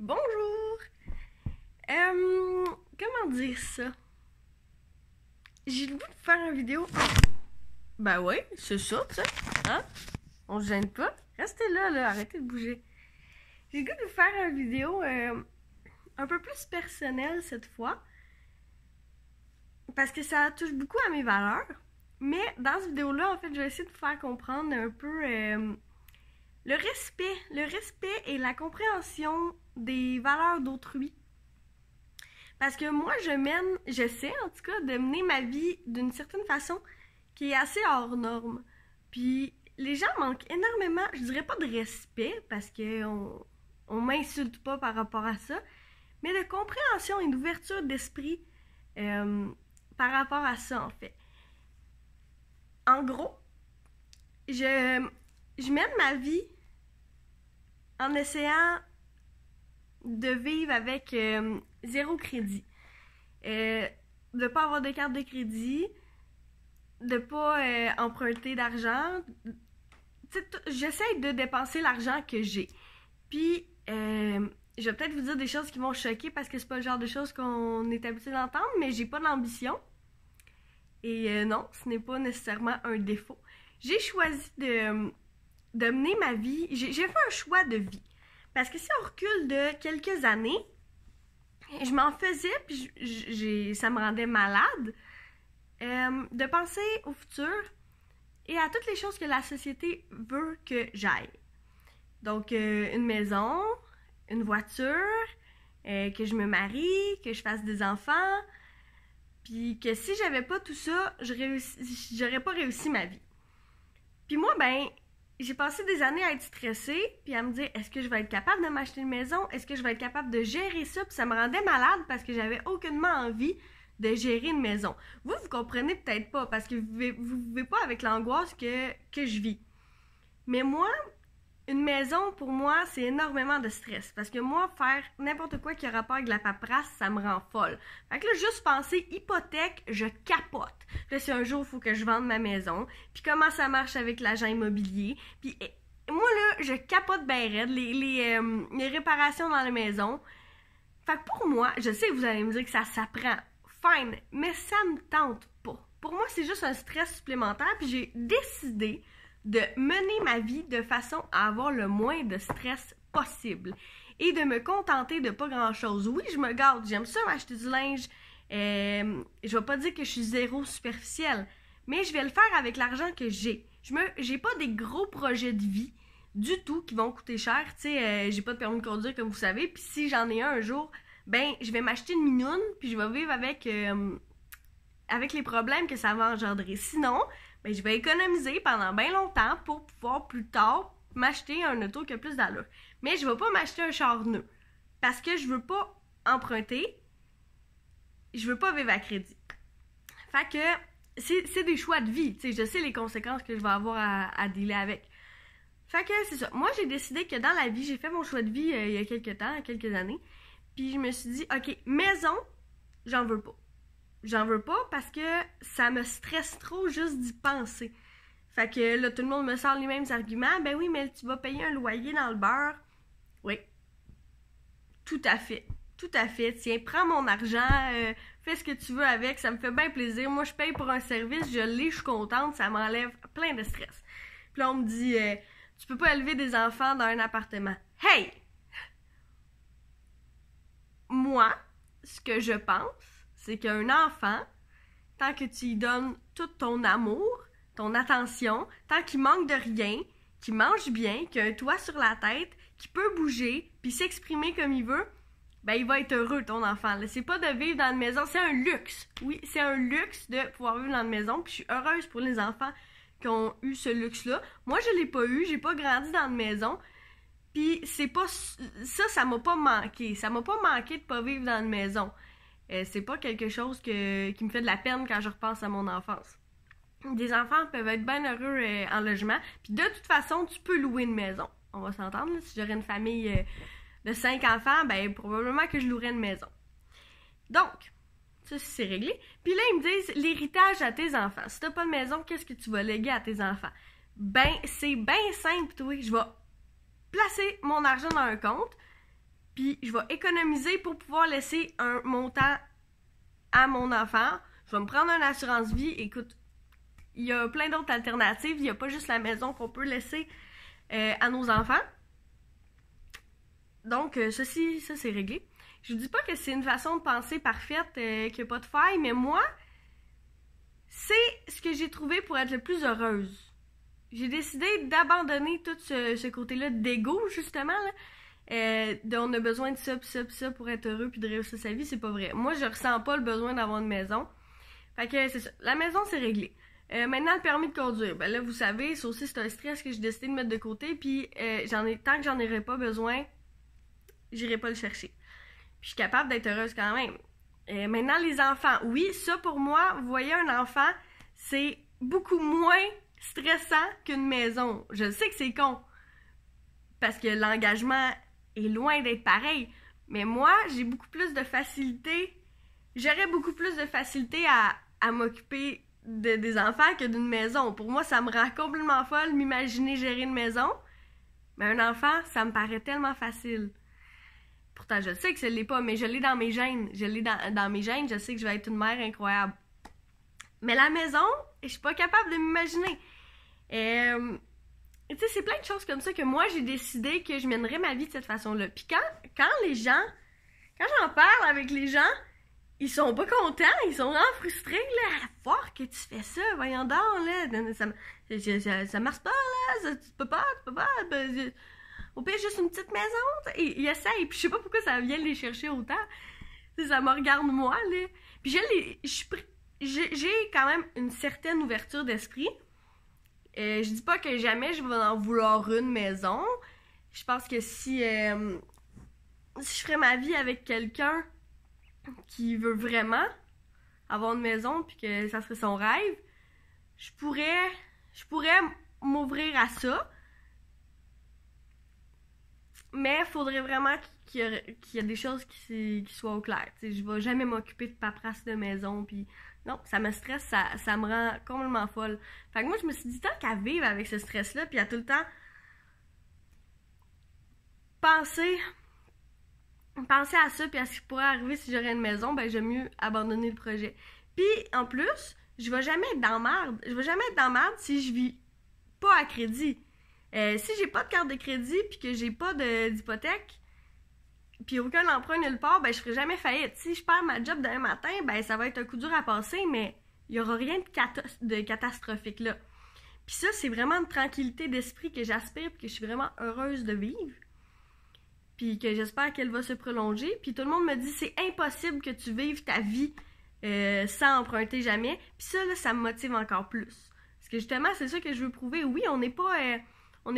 Bonjour! Comment dire ça? J'ai le goût de faire une vidéo. Ben ouais, c'est ça, tu sais. Hein? On se gêne pas. Restez là, arrêtez de bouger. J'ai le goût de faire une vidéo un peu plus personnelle cette fois. Parce que ça touche beaucoup à mes valeurs. Mais dans cette vidéo-là, en fait, je vais essayer de vous faire comprendre un peu le respect et la compréhension des valeurs d'autrui. Parce que moi, j'essaie en tout cas de mener ma vie d'une certaine façon qui est assez hors norme. Puis les gens manquent énormément, je dirais pas de respect, parce qu'on m'insulte pas par rapport à ça, mais de compréhension et d'ouverture d'esprit par rapport à ça, en fait. En gros, je mène ma vie en essayant de vivre avec zéro crédit. De pas avoir de carte de crédit, de pas emprunter d'argent. J'essaie de dépenser l'argent que j'ai. Puis, je vais peut-être vous dire des choses qui vont choquer parce que c'est pas le genre de choses qu'on est habitué d'entendre, mais j'ai pas d'ambition. Et non, ce n'est pas nécessairement un défaut. J'ai choisi de mener ma vie. J'ai fait un choix de vie. Parce que si on recule de quelques années, je m'en faisais, puis ça me rendait malade, de penser au futur et à toutes les choses que la société veut que j'aille. Donc, une maison, une voiture, que je me marie, que je fasse des enfants, puis que si j'avais pas tout ça, j'aurais pas réussi ma vie. Puis moi, j'ai passé des années à être stressée, puis à me dire, est-ce que je vais être capable de m'acheter une maison? Est-ce que je vais être capable de gérer ça? Puis ça me rendait malade parce que j'avais aucunement envie de gérer une maison. Vous comprenez peut-être pas parce que vous vivez pas avec l'angoisse que je vis. Mais moi, une maison, pour moi, c'est énormément de stress. Parce que moi, faire n'importe quoi qui a rapport avec la paperasse, ça me rend folle. Fait que là, juste penser hypothèque, je capote. Puis là, si un jour, il faut que je vende ma maison. Puis comment ça marche avec l'agent immobilier. Puis moi, là, je capote bien raide. Les réparations dans la maison. Fait que pour moi, je sais que vous allez me dire que ça s'apprend. Fine. Mais ça me tente pas. Pour moi, c'est juste un stress supplémentaire. Puis j'ai décidé de mener ma vie de façon à avoir le moins de stress possible et de me contenter de pas grand-chose. Oui, je me garde, j'aime ça m'acheter du linge, je vais pas dire que je suis zéro superficielle, mais je vais le faire avec l'argent que j'ai. J'ai pas des gros projets de vie du tout qui vont coûter cher, tu sais, j'ai pas de permis de conduire comme vous savez, puis si j'en ai un jour, je vais m'acheter une minoune, puis je vais vivre avec les problèmes que ça va engendrer. Sinon, je vais économiser pendant bien longtemps pour pouvoir plus tard m'acheter un auto qui a plus d'allure. Mais je ne vais pas m'acheter un char neuf parce que je veux pas emprunter, je veux pas vivre à crédit. Fait que c'est des choix de vie, tu sais, je sais les conséquences que je vais avoir à dealer avec. Fait que c'est ça. Moi, j'ai décidé que dans la vie, j'ai fait mon choix de vie il y a quelques années, puis je me suis dit, ok, maison, j'en veux pas. J'en veux pas parce que ça me stresse trop juste d'y penser. Fait que là, tout le monde me sort les mêmes arguments. Ben oui, mais tu vas payer un loyer dans le beurre. Oui. Tout à fait. Tout à fait. Tiens, prends mon argent, fais ce que tu veux avec, ça me fait bien plaisir. Moi, je paye pour un service, je l'ai, je suis contente, ça m'enlève plein de stress. Puis là, on me dit, tu peux pas élever des enfants dans un appartement. Hey! Moi, ce que je pense, c'est qu'un enfant, tant que tu lui donnes tout ton amour, ton attention, tant qu'il manque de rien, qu'il mange bien, qu'il a un toit sur la tête, qu'il peut bouger, puis s'exprimer comme il veut, il va être heureux, ton enfant. C'est pas de vivre dans une maison, c'est un luxe. Oui, c'est un luxe de pouvoir vivre dans une maison, puis je suis heureuse pour les enfants qui ont eu ce luxe-là. Moi, je l'ai pas eu, j'ai pas grandi dans une maison, puis c'est pas... Ça m'a pas manqué. Ça m'a pas manqué de pas vivre dans une maison. C'est pas quelque chose qui me fait de la peine quand je repense à mon enfance. Des enfants peuvent être bien heureux en logement. Puis de toute façon, tu peux louer une maison. On va s'entendre. Si j'aurais une famille de 5 enfants, probablement que je louerais une maison. Donc, ça c'est réglé. Puis là, ils me disent l'héritage à tes enfants. Si t'as pas de maison, qu'est-ce que tu vas léguer à tes enfants? C'est bien simple, toi. Je vais placer mon argent dans un compte. puis je vais économiser pour pouvoir laisser un montant à mon enfant. Je vais me prendre une assurance vie. Écoute, il y a plein d'autres alternatives. Il n'y a pas juste la maison qu'on peut laisser à nos enfants. Donc, ça c'est réglé. Je vous dis pas que c'est une façon de penser parfaite, qu'il n'y a pas de faille, mais moi, c'est ce que j'ai trouvé pour être le plus heureuse. J'ai décidé d'abandonner tout ce côté-là d'ego, justement, là. On a besoin de ça, pis ça, pis ça pour être heureux puis de réussir sa vie, c'est pas vrai. Moi, je ressens pas le besoin d'avoir une maison. Fait que c'est ça. La maison, c'est réglé. Maintenant, le permis de conduire. Ben là, vous savez, ça aussi, c'est un stress que j'ai décidé de mettre de côté, puis tant que j'en aurai pas besoin, j'irai pas le chercher. Puis je suis capable d'être heureuse quand même. Maintenant, les enfants. Oui, ça pour moi, vous voyez, un enfant, c'est beaucoup moins stressant qu'une maison. Je sais que c'est con. Parce que l'engagement est loin d'être pareil. Mais moi, j'ai beaucoup plus de facilité. J'aurais beaucoup plus de facilité à m'occuper des enfants que d'une maison. Pour moi, ça me rend complètement folle m'imaginer gérer une maison. Mais un enfant, ça me paraît tellement facile. Pourtant, je sais que ce l'est pas, mais je l'ai dans mes gènes. Je l'ai dans mes gènes, je sais que je vais être une mère incroyable. Mais la maison, je suis pas capable de m'imaginer. Tu sais, c'est plein de choses comme ça que moi, j'ai décidé que je mènerais ma vie de cette façon-là. Puis quand j'en parle avec les gens, ils sont pas contents, ils sont vraiment frustrés, là. Fort que tu fais ça, voyons donc, là. Ça marche pas, là. Tu peux pas. Au pire, juste une petite maison. Ils essayent, puis je sais pas pourquoi ça vient les chercher autant. T'sais, ça me regarde moi, là. Puis j'ai quand même une certaine ouverture d'esprit. Je dis pas que jamais je vais en vouloir une maison. Je pense que si je ferais ma vie avec quelqu'un qui veut vraiment avoir une maison puis que ça serait son rêve, je pourrais m'ouvrir à ça. Mais il faudrait vraiment qu'il y ait des choses qui soient au clair. T'sais, je vais jamais m'occuper de paperasse de maison puis non, ça me stresse, ça me rend complètement folle. Fait que moi, je me suis dit, tant qu'à vivre avec ce stress-là, puis à tout le temps penser à ça, puis à ce qui pourrait arriver si j'aurais une maison, ben j'aime mieux abandonner le projet. Puis, en plus, je vais jamais être dans merde. Je vais jamais être dans merde si je vis pas à crédit. Si j'ai pas de carte de crédit, puis que j'ai pas d'hypothèque, puis aucun emprunt nulle part, ben je ferai jamais faillite. Si je perds ma job demain matin, ben ça va être un coup dur à passer, mais il y aura rien de catastrophique là. Puis ça, c'est vraiment une tranquillité d'esprit que j'aspire, puis que je suis vraiment heureuse de vivre. Puis que j'espère qu'elle va se prolonger. Puis tout le monde me dit, c'est impossible que tu vives ta vie sans emprunter jamais. Puis ça, là, ça me motive encore plus. Parce que justement, c'est ça que je veux prouver. Oui, on n'est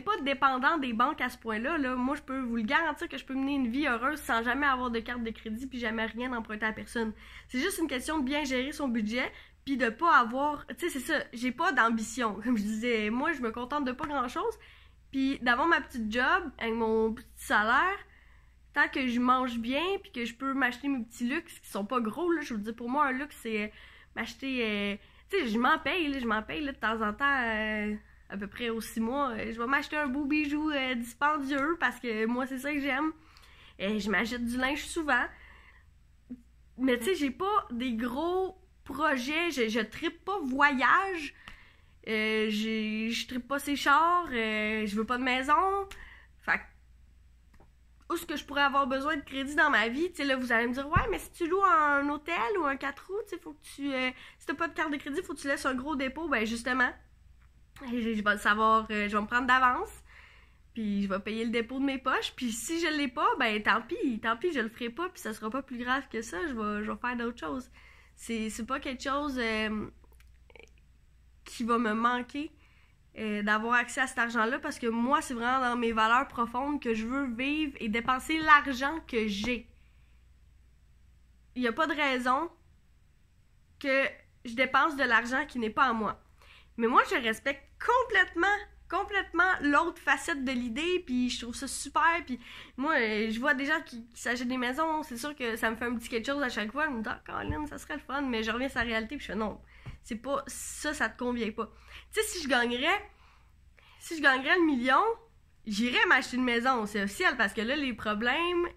pas dépendant des banques à ce point-là. Là. Moi, je peux vous le garantir que je peux mener une vie heureuse sans jamais avoir de carte de crédit puis jamais rien emprunter à personne. C'est juste une question de bien gérer son budget puis de pas avoir... Tu sais, c'est ça, j'ai pas d'ambition. Comme je disais, moi, je me contente de pas grand-chose. Puis d'avoir ma petite job avec mon petit salaire, tant que je mange bien puis que je peux m'acheter mes petits luxes qui sont pas gros, là, je vous dis, pour moi, un luxe, c'est m'acheter... tu sais, je m'en paye là, de temps en temps... à peu près aux 6 mois, je vais m'acheter un beau bijou dispendieux parce que moi, c'est ça que j'aime. Je m'achète du linge souvent. Mais tu sais, j'ai pas des gros projets. Je trippe pas voyage. Je trippe pas ces chars. Je veux pas de maison. Fait que, où est-ce que je pourrais avoir besoin de crédit dans ma vie? Tu sais, là, vous allez me dire, ouais, mais si tu loues un hôtel ou un 4 roues, tu sais, faut que tu... si t'as pas de carte de crédit, faut que tu laisses un gros dépôt. Ben, justement... Je vais le savoir, je vais me prendre d'avance, puis je vais payer le dépôt de mes poches, puis si je l'ai pas, ben tant pis, je le ferai pas, puis ça sera pas plus grave que ça, je vais faire d'autres choses. C'est pas quelque chose qui va me manquer d'avoir accès à cet argent-là, parce que moi, c'est vraiment dans mes valeurs profondes que je veux vivre et dépenser l'argent que j'ai. Il n'y a pas de raison que je dépense de l'argent qui n'est pas à moi. Mais moi, je respecte complètement l'autre facette de l'idée, puis je trouve ça super, puis moi, je vois des gens qui s'achètent des maisons, c'est sûr que ça me fait un petit quelque chose à chaque fois, je me dis, ah, Colin, ça serait le fun, mais je reviens sur la réalité, puis je fais, non, c'est pas, ça te convient pas. Tu sais, si je gagnerais le million, j'irais m'acheter une maison, c'est officiel, parce que là, les problèmes,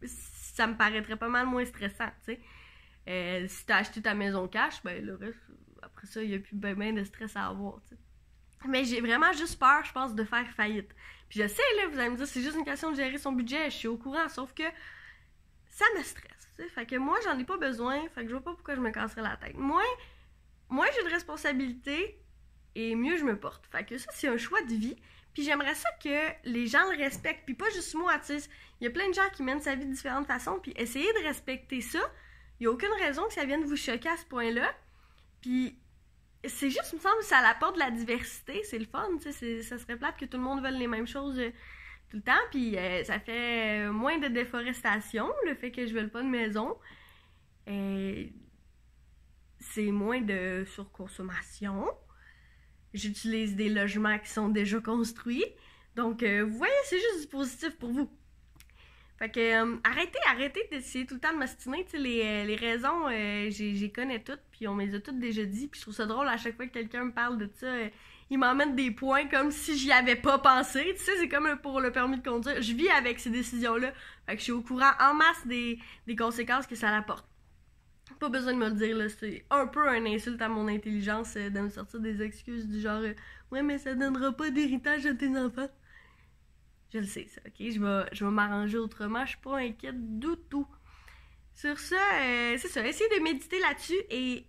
ça me paraîtrait pas mal moins stressant, tu sais. Si t'as acheté ta maison cash, ben le reste, après ça, il n'y a plus ben de stress à avoir, tu sais. Mais j'ai vraiment juste peur, je pense, de faire faillite. Puis je sais, là, vous allez me dire, c'est juste une question de gérer son budget, je suis au courant, sauf que ça me stresse, tu sais. Fait que moi, j'en ai pas besoin, fait que je vois pas pourquoi je me casserais la tête. Moins j'ai de responsabilités, et mieux je me porte. Fait que ça, c'est un choix de vie. Puis j'aimerais ça que les gens le respectent. Puis pas juste moi, tu sais. Il y a plein de gens qui mènent sa vie de différentes façons. Puis essayez de respecter ça. Il n'y a aucune raison que ça vienne vous choquer à ce point-là. Puis c'est juste, il me semble, que ça apporte de la diversité. C'est le fun, tu sais. Ça serait plate que tout le monde veuille les mêmes choses tout le temps. Puis ça fait moins de déforestation, le fait que je veuille pas de maison. C'est moins de surconsommation. J'utilise des logements qui sont déjà construits. Donc, vous voyez, c'est juste du positif pour vous. Fait que, arrêtez d'essayer tout le temps de m'ostiner. Tu sais, les raisons, j'y connais toutes, puis on me les a toutes déjà dit. Puis je trouve ça drôle à chaque fois que quelqu'un me parle de ça. Il m'emmène des points comme si j'y avais pas pensé. Tu sais, c'est comme pour le permis de conduire. Je vis avec ces décisions-là. Fait que je suis au courant en masse des conséquences que ça apporte. Pas besoin de me le dire, là. C'est un peu un insulte à mon intelligence de me sortir des excuses du genre ouais, mais ça donnera pas d'héritage à tes enfants. Je le sais, ça, ok? Je vais m'arranger autrement. Je suis pas inquiète du tout. Sur ça, c'est ça. Essayez de méditer là-dessus et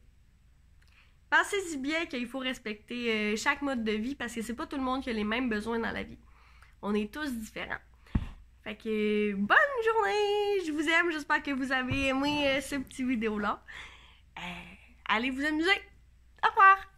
pensez-y bien qu'il faut respecter chaque mode de vie parce que c'est pas tout le monde qui a les mêmes besoins dans la vie. On est tous différents. Fait que bonne journée, je vous aime, j'espère que vous avez aimé ce petit vidéo-là. Allez vous amuser. Au revoir!